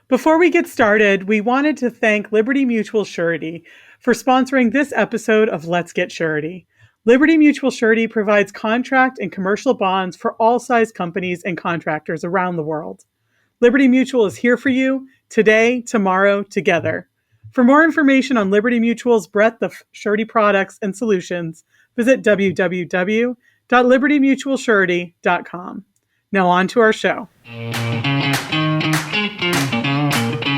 Before we get started, we wanted to thank Liberty Mutual Surety for sponsoring this episode of Let's Get Surety. Liberty Mutual Surety provides contract and commercial bonds for all size companies and contractors around the world. Liberty Mutual is here for you today, tomorrow, together. For more information on Liberty Mutual's breadth of surety products and solutions, visit www.libertymutualsurety.com. Now on to our show.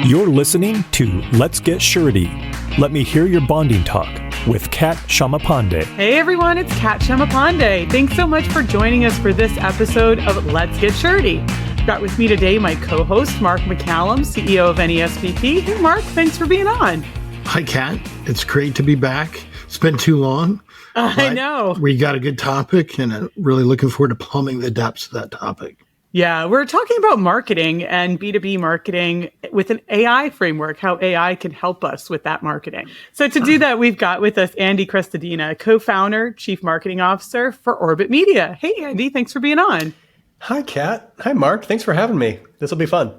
You're listening to Let's Get Surety. Let me hear your bonding talk with Kat Shamapande. Hey everyone, it's Kat Shamapande. Thanks so much for joining us for this episode of Let's Get Surety. Got with me today my co-host, Mark McCallum, CEO of NASBP. Hey Mark, thanks for being on. Hi Kat, it's great to be back. It's been too long. I know. We got a good topic and I'm really looking forward to plumbing the depths of that topic. Yeah, we're talking about marketing and B2B marketing with an AI framework, how AI can help us with that marketing. So to do that, we've got with us Andy Crestodina, co-founder, chief marketing officer for Orbit Media. Hey, Andy, thanks for being on. Hi, Kat. Hi, Mark. Thanks for having me. This will be fun.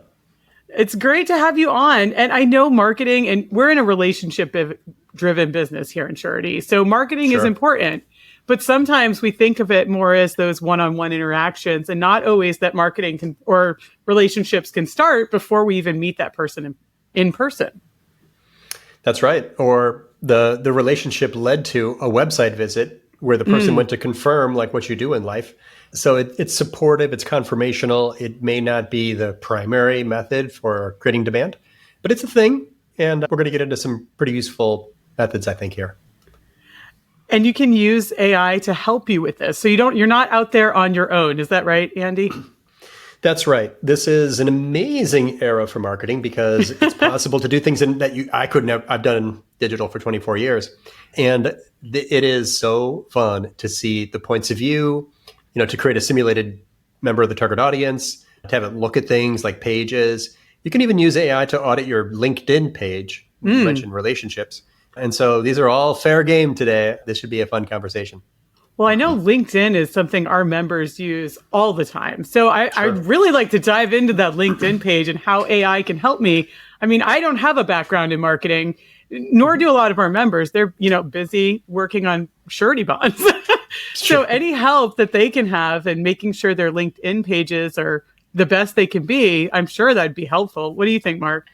It's great to have you on. And I know marketing, and we're in a relationship-driven business here in Surety. So marketing is important. But sometimes we think of it more as those one-on-one interactions and not always that marketing can or relationships can start before we even meet that person in person. That's right. Or the relationship led to a website visit where the person went to confirm like what you do in life. So it's supportive, it's confirmational. It may not be the primary method for creating demand, but it's a thing. And we're going to get into some pretty useful methods, I think, here. And you can use AI to help you with this. So you're not out there on your own. Is that right, Andy? That's right. This is an amazing era for marketing because it's possible to do things that I couldn't have. I've done digital for 24 years. And it is so fun to see the points of view, to create a simulated member of the target audience, to have it look at things like pages. You can even use AI to audit your LinkedIn page. You mentioned relationships. And so these are all fair game today. This should be a fun conversation. Well, I know LinkedIn is something our members use all the time. So I'd really like to dive into that LinkedIn page and how AI can help me. I mean, I don't have a background in marketing, nor do a lot of our members. They're, busy working on surety bonds. So any help that they can have in making sure their LinkedIn pages are the best they can be, I'm sure that'd be helpful. What do you think, Mark?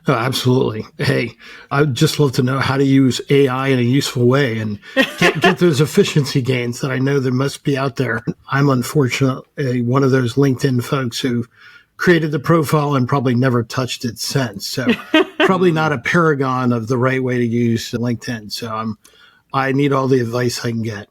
Oh, absolutely. Hey, I'd just love to know how to use AI in a useful way and get those efficiency gains that I know there must be out there. I'm unfortunately one of those LinkedIn folks who created the profile and probably never touched it since. So probably not a paragon of the right way to use LinkedIn. So I need all the advice I can get.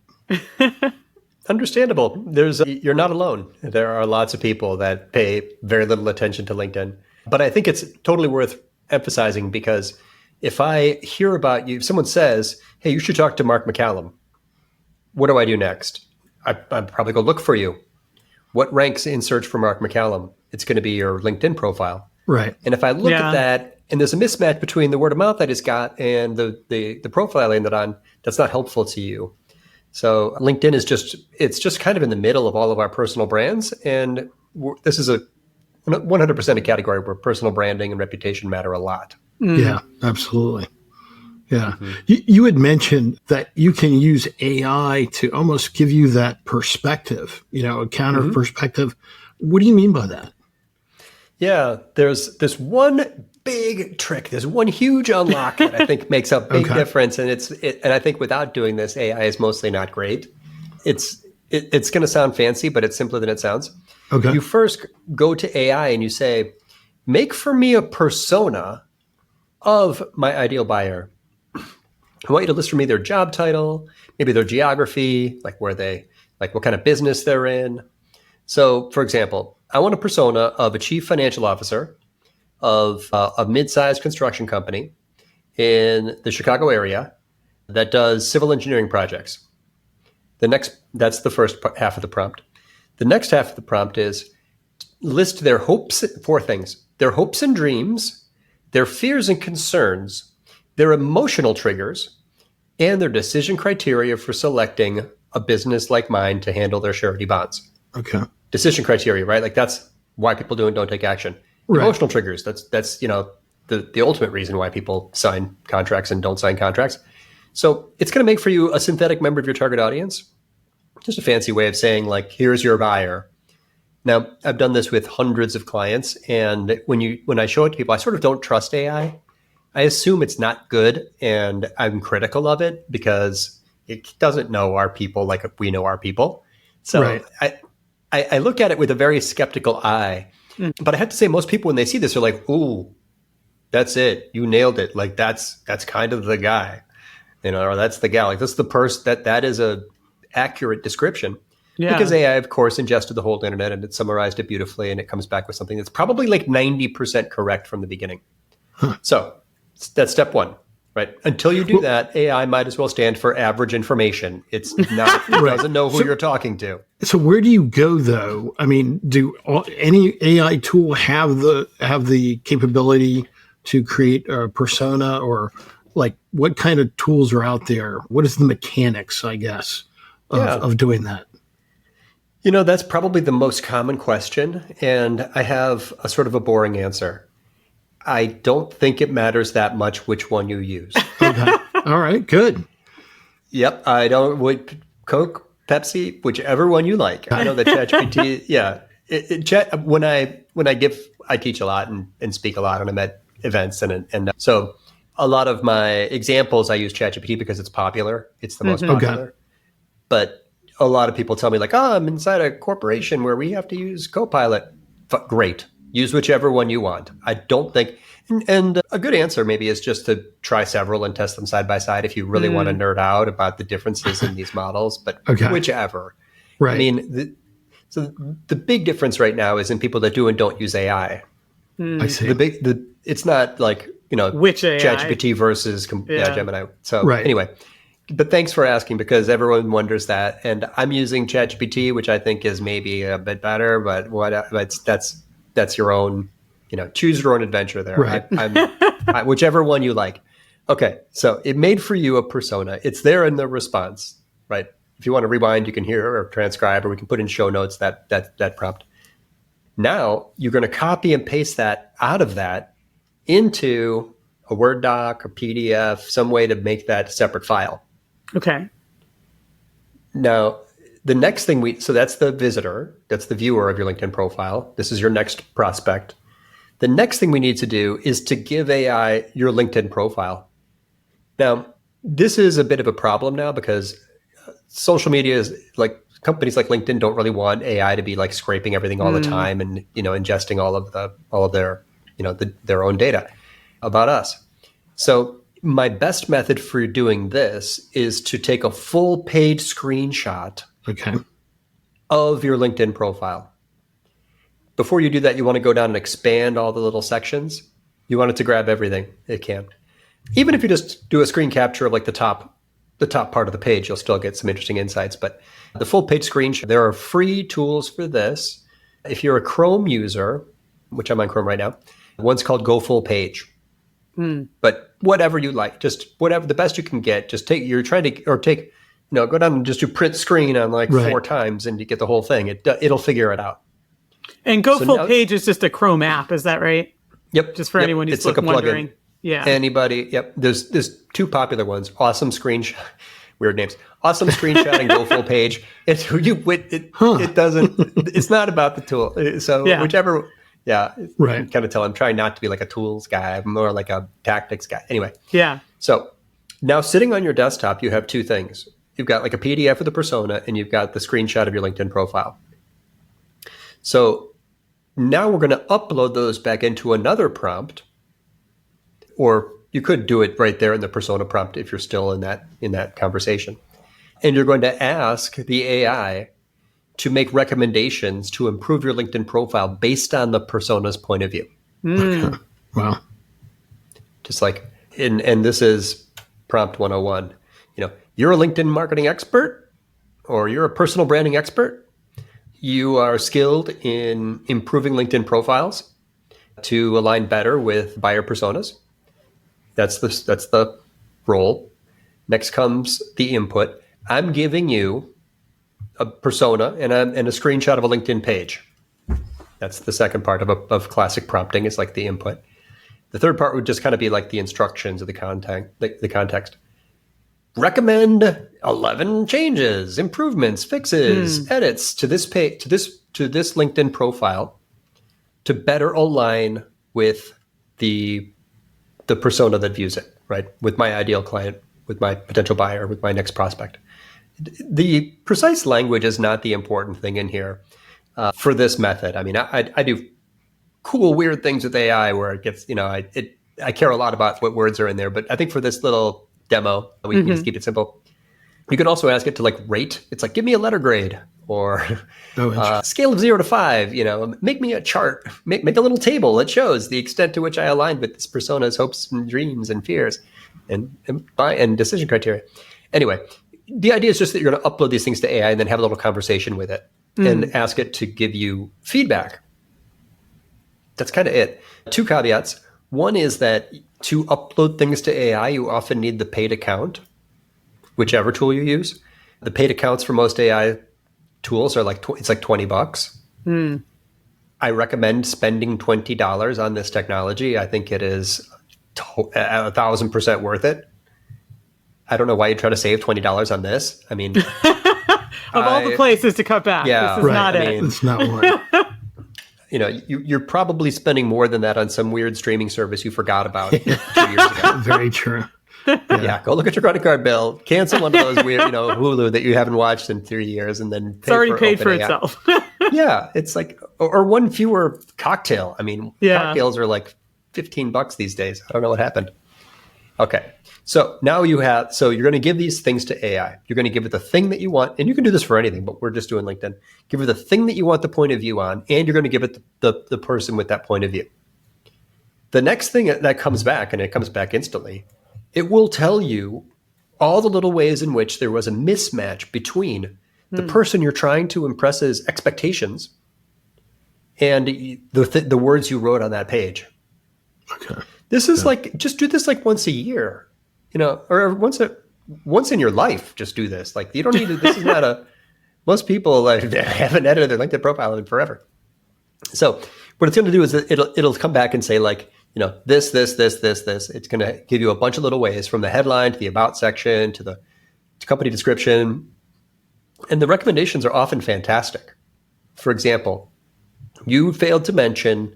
Understandable. You're not alone. There are lots of people that pay very little attention to LinkedIn. But I think it's totally worth emphasizing because if I hear about you, if someone says, hey, you should talk to Mark McCallum, what do I do next? I'd probably go look for you. What ranks in search for Mark McCallum? It's going to be your LinkedIn profile. Right. And if I look at that and there's a mismatch between the word of mouth I just got and the profile I landed on, that's not helpful to you. So LinkedIn is just kind of in the middle of all of our personal brands. And this is 100% a category where personal branding and reputation matter a lot. Yeah, absolutely. Yeah. You had mentioned that you can use AI to almost give you that perspective, a counter perspective. What do you mean by that? Yeah, there's this one big trick. There's one huge unlock that I think makes a big difference. And and I think without doing this, AI is mostly not great. It's going to sound fancy, but it's simpler than it sounds. Okay. You first go to AI and you say, make for me a persona of my ideal buyer. I want you to list for me their job title, maybe their geography, like what kind of business they're in. So for example, I want a persona of a chief financial officer of a mid-sized construction company in the Chicago area that does civil engineering projects. That's the first half of the prompt. The next half of the prompt is list their hopes, 4 things, their hopes and dreams, their fears and concerns, their emotional triggers, and their decision criteria for selecting a business like mine to handle their surety bonds. Okay. Decision criteria, right? Like that's why people do and don't take action. Right. Emotional triggers. That's the ultimate reason why people sign contracts and don't sign contracts. So it's going to make for you a synthetic member of your target audience. Just a fancy way of saying, like, here's your buyer. Now, I've done this with hundreds of clients, and when I show it to people, I sort of don't trust AI. I assume it's not good, and I'm critical of it because it doesn't know our people like we know our people. So Right. I look at it with a very skeptical eye. But I have to say, most people, when they see this, are like, ooh, that's it. You nailed it. Like, that's kind of the guy, or that's the gal. Like, that's the person that is a accurate description. Yeah. Because AI, of course, ingested the whole internet and it summarized it beautifully, and it comes back with something that's probably like 90% correct from the beginning. So that's step one, right? Until you do that, AI might as well stand for average information. It's not, it doesn't know who you're talking to. So where do you go though? I mean, any AI tool have the capability to create a persona, or like what kind of tools are out there? What is the mechanics, I guess, of doing that? That's probably the most common question, and I have a sort of a boring answer. I don't think it matters that much which one you use. Okay. All right, good. Yep, I don't. Coke, Pepsi, whichever one you like. I know that ChatGPT. Yeah, when I teach a lot and speak a lot, and I'm at events, and so a lot of my examples I use ChatGPT because it's popular. It's the most popular, Okay. but a lot of people tell me, like, oh, I'm inside a corporation where we have to use Copilot. Great. Use whichever one you want. I don't think, and a good answer maybe is just to try several and test them side by side if you really want to nerd out about the differences in these models, but whichever. Right. I mean, so the big difference right now is in people that do and don't use AI. I see. It's not like, which AI? ChatGPT versus Gemini. So Right. Anyway, but thanks for asking, because everyone wonders that, and I'm using ChatGPT, which I think is maybe a bit better, but that's your own, choose your own adventure there. Right. Whichever one you like. Okay, so it made for you a persona. It's there in the response, right? If you want to rewind, you can hear or transcribe, or we can put in show notes that prompt. Now you're going to copy and paste that out of that into a Word doc, a PDF, some way to make that a separate file. Okay. Now, the next thing so that's the visitor, that's the viewer of your LinkedIn profile. This is your next prospect. The next thing we need to do is to give AI your LinkedIn profile. Now, this is a bit of a problem now because social media is like, companies like LinkedIn don't really want AI to be like scraping everything all the time and, ingesting all of their, their own data about us. So my best method for doing this is to take a full page screenshot of your LinkedIn profile. Before you do that, you want to go down and expand all the little sections. You want it to grab everything it can. Even if you just do a screen capture of like the top part of the page, you'll still get some interesting insights. But the full page screenshot, there are free tools for this. If you're a Chrome user, which I'm on Chrome right now, one's called Go Full Page. But whatever you like, just whatever the best you can get, just go down and just do print screen on like 4 times and you get the whole thing. It'll figure it out. And Go Full Page is just a Chrome app, is that right? Yep. Just for anyone who's like a wondering. plugin. Yeah. Anybody? Yep. There's 2 popular ones. Awesome Screenshot. Weird names. Awesome Screenshot and Go Full Page. It doesn't. It's not about the tool. So whichever. Yeah. Right. You can kind of tell I'm trying not to be like a tools guy. I'm more like a tactics guy. Anyway. Yeah. So now sitting on your desktop, you have 2 things. You've got like a PDF of the persona and you've got the screenshot of your LinkedIn profile. So now we're going to upload those back into another prompt, or you could do it right there in the persona prompt if you're still in that conversation. And you're going to ask the AI to make recommendations to improve your LinkedIn profile based on the persona's point of view. Okay. Wow. Just like, and this is prompt 101. You're a LinkedIn marketing expert, or you're a personal branding expert. You are skilled in improving LinkedIn profiles to align better with buyer personas. That's the role. Next comes the input. I'm giving you a persona and a screenshot of a LinkedIn page. That's the second part of classic prompting, is like the input. The third part would just kind of be like the instructions of the context. Recommend 11 changes, improvements, fixes, edits to this page, to this LinkedIn profile to better align with the persona that views it, right? With my ideal client, with my potential buyer, with my next prospect. The precise language is not the important thing in here for this method. I mean, I do cool, weird things with AI where it gets, I care a lot about what words are in there, but I think for this little demo, we can just keep it simple. You can also ask it to like rate. It's like, give me a letter grade, or scale of 0 to 5, make me a chart, make a little table that shows the extent to which I aligned with this persona's hopes and dreams and fears and decision criteria. Anyway, the idea is just that you're going to upload these things to AI and then have a little conversation with it and ask it to give you feedback. That's kind of it. 2 caveats. One is that to upload things to AI, you often need the paid account, whichever tool you use. The paid accounts for most AI tools are like it's like $20. I recommend spending $20 on this technology. I think it is 1,000% worth it. I don't know why you try to save $20 on this. I mean, of all the places to cut back, this is not it. It's not one. You're probably spending more than that on some weird streaming service you forgot about 2 years ago. Very true. Yeah, go look at your credit card bill. Cancel one of those weird, Hulu that you haven't watched in 3 years, and then it's already paid for itself. Yeah, it's like, or one fewer cocktail. I mean, cocktails are like $15 these days. I don't know what happened. Okay, so now you're going to give these things to AI. You're going to give it the thing that you want, and you can do this for anything, but we're just doing LinkedIn. Give it the thing that you want the point of view on, and you're going to give it the person with that point of view. The next thing that comes back, and it comes back instantly, it will tell you all the little ways in which there was a mismatch between the person you're trying to impress's expectations and the words you wrote on that page. Okay. This is like, just do this like once a year, or once in your life. Just do this. Like, you don't need to. This is not most people haven't edited their LinkedIn profile in forever. So what it's going to do is it'll come back and say like, this. It's going to give you a bunch of little ways, from the headline to the about section to the company description. And the recommendations are often fantastic. For example, you failed to mention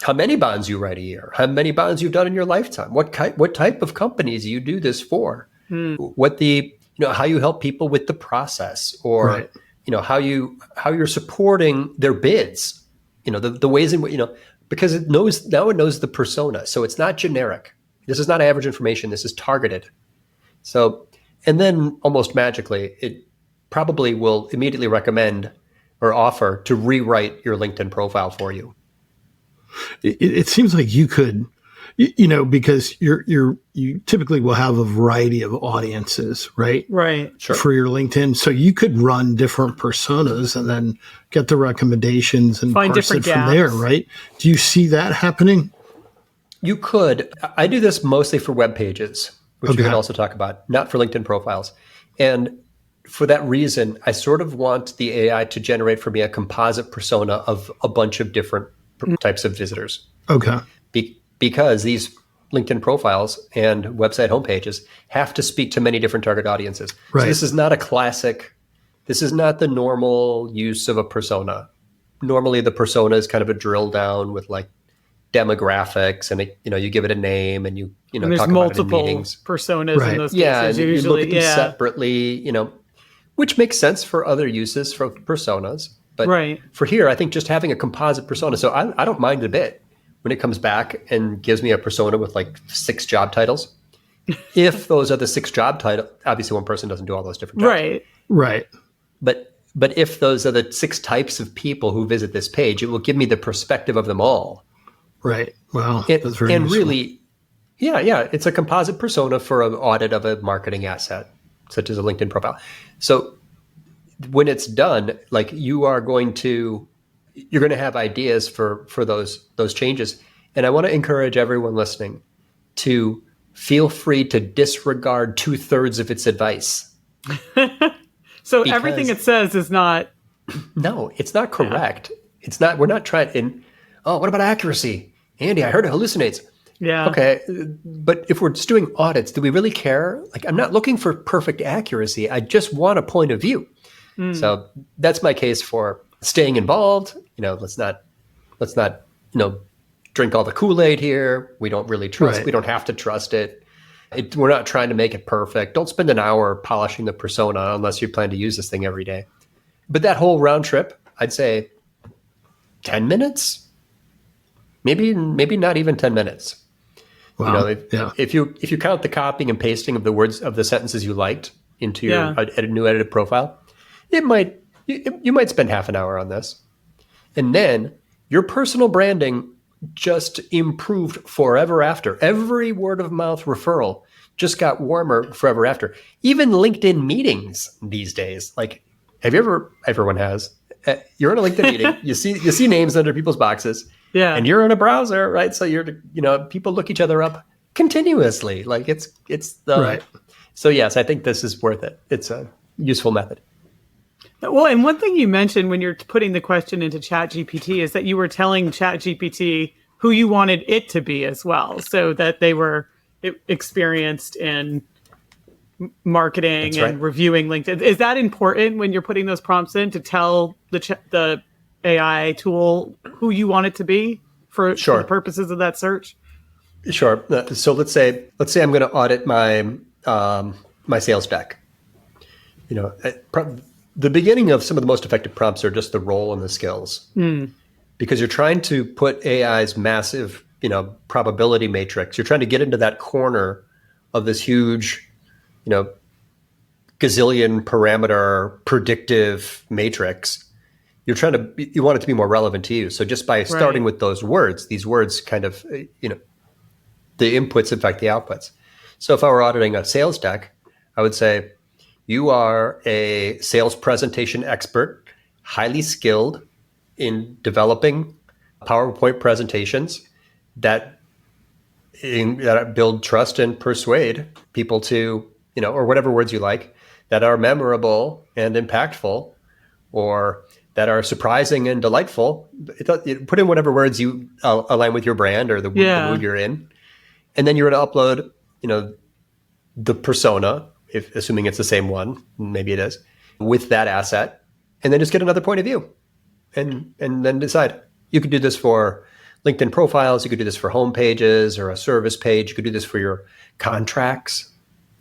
how many bonds you write a year, how many bonds you've done in your lifetime, what type of companies you do this for, what how you help people with the process, or how you're supporting their bids, the ways in which, because it knows the persona. So it's not generic. This is not average information. This is targeted. So, and then almost magically, it probably will immediately recommend or offer to rewrite your LinkedIn profile for you. It seems like you could, because you typically will have a variety of audiences, right? Right. Sure. For your LinkedIn. So you could run different personas and then get the recommendations and find parse different it from gaps. there, right? Do you see that happening? You could. I do this mostly for web pages, which we can also talk about, not for LinkedIn profiles. And for that reason, I sort of want the AI to generate for me a composite persona of a bunch of different types of visitors. Okay. Because these LinkedIn profiles and website homepages have to speak to many different target audiences. Right. So this is not this is not the normal use of a persona. Normally the persona is kind of a drill down with like demographics, and you give it a name, and you and there's talk about it in multiple meetings. personas in those Yeah, cases and usually. you look at them separately, which makes sense for other uses for personas. But for here, I think just having a composite persona. So I don't mind a bit when it comes back and gives me a persona with like 6 job titles. If those are the 6 job titles, obviously one person doesn't do all those different jobs. Right. But if those are the 6 types of people who visit this page, it will give me the perspective of them all. Right. Wow. That's very useful. Really, it's a composite persona for an audit of a marketing asset, such as a LinkedIn profile. So when it's done, like you're going to have ideas for those changes. And I want to encourage everyone listening to feel free to disregard 2/3 of its advice. So everything it says is not. No, it's not correct. we're not trying what about accuracy? Andy, I heard it hallucinates. Yeah. Okay. But if we're just doing audits, do we really care? Like, I'm not looking for perfect accuracy. I just want a point of view. So that's my case for staying involved. Let's not, drink all the Kool-Aid here. We don't really trust, Right. We don't have to trust it. We're not trying to make it perfect. Don't spend an hour polishing the persona unless you plan to use this thing every day. But that whole round trip, I'd say 10 minutes, maybe not even 10 minutes. Wow. If you count the copying and pasting of the words of the sentences you liked into your new edited profile, you might spend half an hour on this. And then your personal branding just improved forever after. Every word of mouth referral just got warmer forever after. Even LinkedIn meetings these days, like, everyone has, you're in a LinkedIn meeting, you see names under people's boxes, and you're in a browser, right? So people look each other up continuously. Like it's the, right. So yes, I think this is worth it. It's a useful method. Well, and one thing you mentioned when you're putting the question into ChatGPT is that you were telling ChatGPT who you wanted it to be as well, so that they were experienced in marketing and reviewing LinkedIn. Is that important when you're putting those prompts in, to tell the AI tool who you want it to be for the purposes of that search? Sure. So let's say I'm going to audit my my sales deck. The beginning of some of the most effective prompts are just the role and the skills, because you're trying to put AI's massive, probability matrix. You're trying to get into that corner of this huge, gazillion parameter predictive matrix. You want it to be more relevant to you. So just by starting with these words kind of, the inputs affect the outputs. So if I were auditing a sales deck, I would say, you are a sales presentation expert, highly skilled in developing PowerPoint presentations that build trust and persuade people to, or whatever words you like, that are memorable and impactful, or that are surprising and delightful. Put in whatever words you align with your brand or the mood you're in. And then you're going to upload, the persona, assuming it's the same one, maybe it is, with that asset, and then just get another point of view, and then decide. You could do this for LinkedIn profiles. You could do this for home pages or a service page. You could do this for your contracts.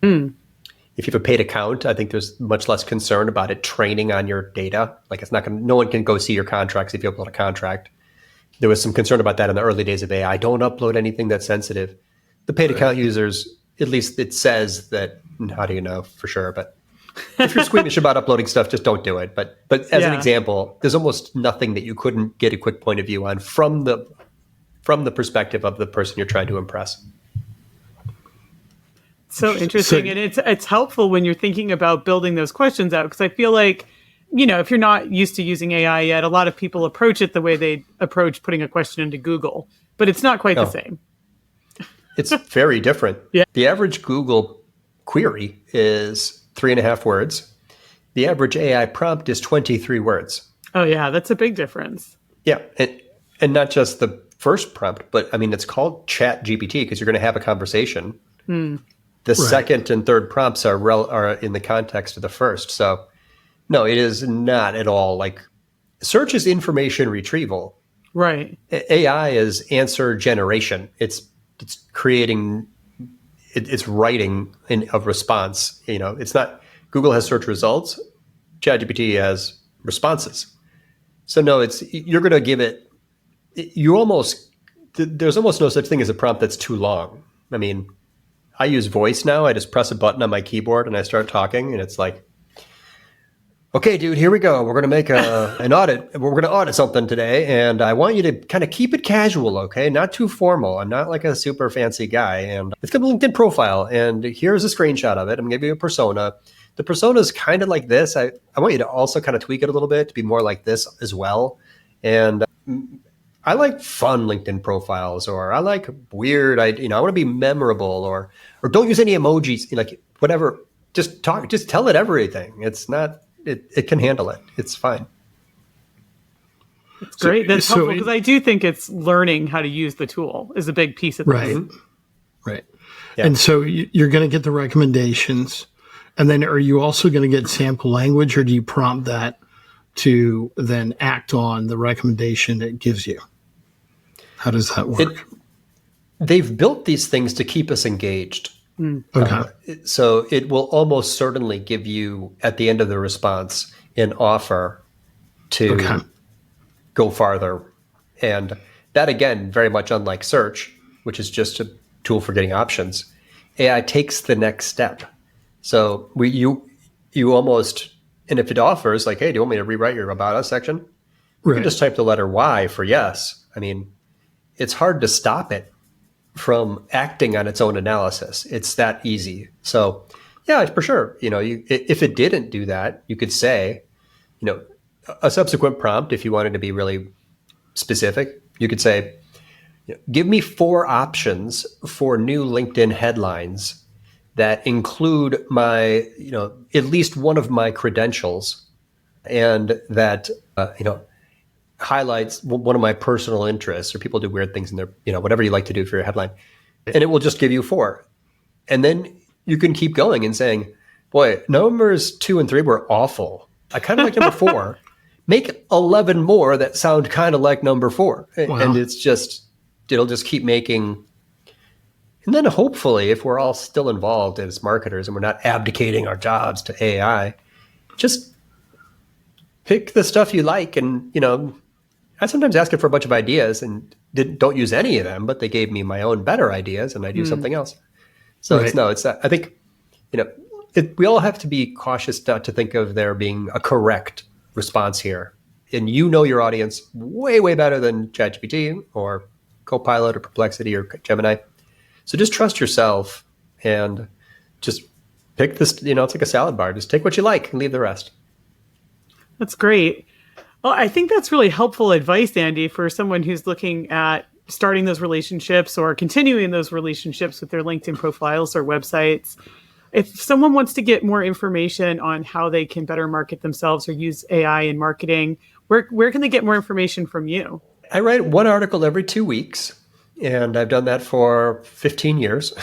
If you have a paid account, I think there's much less concern about it training on your data. Like, no one can go see your contracts if you upload a contract. There was some concern about that in the early days of AI. Don't upload anything that's sensitive. The paid account users, at least it says that. How do you know for sure? But if you're squeamish about uploading stuff, just don't do it. But as an example, there's almost nothing that you couldn't get a quick point of view on from the perspective of the person you're trying to impress. So interesting. And it's helpful when you're thinking about building those questions out, because I feel like, if you're not used to using AI yet, a lot of people approach it the way they approach putting a question into Google, but it's not quite the same. It's very different. Yeah. The average Google query is 3.5 words. The average AI prompt is 23 words. Oh yeah, that's a big difference. Yeah, and not just the first prompt, but it's called Chat GPT because you're going to have a conversation. The second and third prompts are in the context of the first. So no, it is not at all like search is information retrieval. Right. AI is answer generation. It's creating. It's writing a response. It's not. Google has search results. ChatGPT has responses. So no, you're going to give it. There's almost no such thing as a prompt that's too long. I use voice now. I just press a button on my keyboard and I start talking, and it's like, okay, dude, here we go. We're going to make an audit. We're going to audit something today, and I want you to kind of keep it casual, okay? Not too formal. I'm not like a super fancy guy. And it's got a LinkedIn profile, and here's a screenshot of it. I'm going to give you a persona. The persona is kind of like this. I want you to also kind of tweak it a little bit to be more like this as well. And I like fun LinkedIn profiles, or I like weird. I want to be memorable, or don't use any emojis, like whatever. Just tell it everything. It's not. It can handle it. It's fine. That's great. That's helpful because I do think it's learning how to use the tool is a big piece of this. Right. Yeah. And so you're going to get the recommendations. And then are you also going to get sample language, or do you prompt that to then act on the recommendation it gives you? How does that work? They've built these things to keep us engaged. Okay. So it will almost certainly give you, at the end of the response, an offer to go farther. And that, again, very much unlike search, which is just a tool for getting options. AI takes the next step. So you almost, and if it offers like, hey, do you want me to rewrite your About Us section? You can just type the letter Y for yes. I mean, it's hard to stop it from acting on its own analysis. It's that easy. So yeah, for sure. If it didn't do that, you could say, a subsequent prompt, if you wanted to be really specific, you could say, give me 4 options for new LinkedIn headlines that include my, at least one of my credentials, and that, highlights one of my personal interests, or people do weird things in their, whatever you like to do for your headline. And it will just give you 4. And then you can keep going and saying, boy, numbers 2 and 3 were awful. I kind of like number 4. Make 11 more that sound kind of like number 4. Wow. And it'll just keep making. And then hopefully, if we're all still involved as marketers and we're not abdicating our jobs to AI, just pick the stuff you like. And, I sometimes ask it for a bunch of ideas and don't use any of them, but they gave me my own better ideas and I do something else. So I think, we all have to be cautious not to think of there being a correct response here. And your audience way, way better than ChatGPT or Copilot or Perplexity or Gemini. So just trust yourself and just pick this, it's like a salad bar. Just take what you like and leave the rest. That's great. Well, I think that's really helpful advice, Andy, for someone who's looking at starting those relationships or continuing those relationships with their LinkedIn profiles or websites. If someone wants to get more information on how they can better market themselves or use AI in marketing, where can they get more information from you? I write 1 article every 2 weeks, and I've done that for 15 years.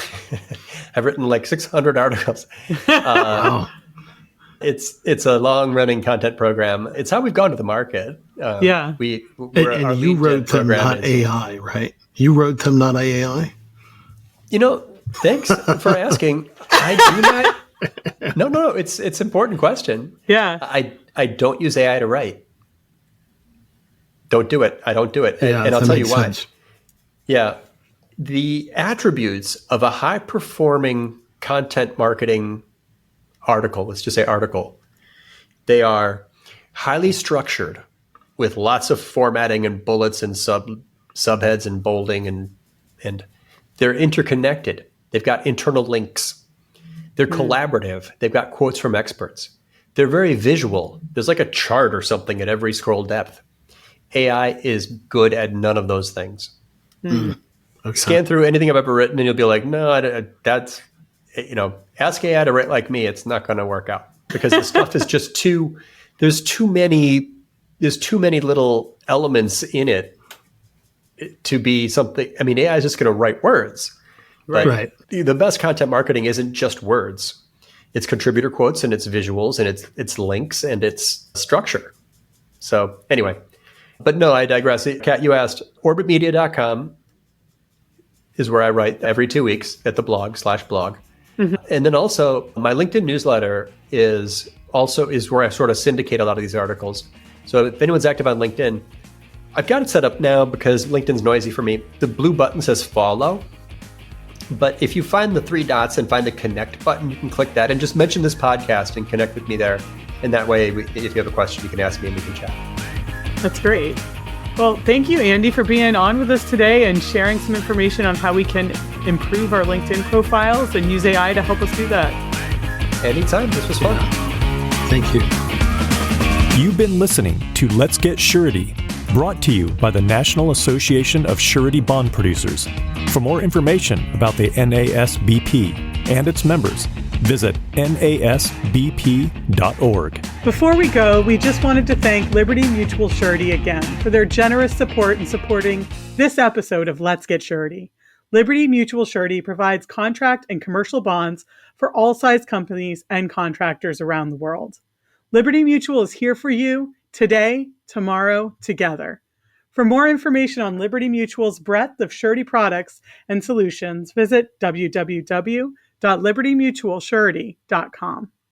I've written like 600 articles. Wow. It's a long-running content program. It's how we've gone to the market. And you wrote them, not AI, right? You wrote them, not AI? Thanks for asking. I do not. No. It's an important question. Yeah. I don't use AI to write. Don't do it. I don't do it. Yeah, and I'll tell you why. Sense. Yeah. The attributes of a high-performing content marketing article, let's just say article, they are highly structured with lots of formatting and bullets and subheads and bolding and they're interconnected. They've got internal links. They're collaborative. They've got quotes from experts. They're very visual. There's like a chart or something at every scroll depth. AI is good at none of those things. Okay. Scan through anything I've ever written and you'll be like, no, that's, ask AI to write like me. It's not going to work out because the stuff is just there's too many little elements in it to be something. I mean, AI is just going to write words. Right. The best content marketing isn't just words. It's contributor quotes and it's visuals and it's links and it's structure. So anyway, but no, I digress. Kat, you asked, orbitmedia.com is where I write every 2 weeks at the blog /blog. Mm-hmm. And then also my LinkedIn newsletter is where I sort of syndicate a lot of these articles. So if anyone's active on LinkedIn, I've got it set up now because LinkedIn's noisy for me. The blue button says follow. But if you find the 3 dots and find the connect button, you can click that and just mention this podcast and connect with me there. And that way, if you have a question, you can ask me and we can chat. That's great. Well, thank you, Andy, for being on with us today and sharing some information on how we can improve our LinkedIn profiles and use AI to help us do that. Anytime. This was fun. Thank you. You've been listening to Let's Get Surety, brought to you by the National Association of Surety Bond Producers. For more information about the NASBP and its members, visit nasbp.org. Before we go, we just wanted to thank Liberty Mutual Surety again for their generous support in supporting this episode of Let's Get Surety. Liberty Mutual Surety provides contract and commercial bonds for all size companies and contractors around the world. Liberty Mutual is here for you today, tomorrow, together. For more information on Liberty Mutual's breadth of surety products and solutions, visit www.libertymutualsurety.com.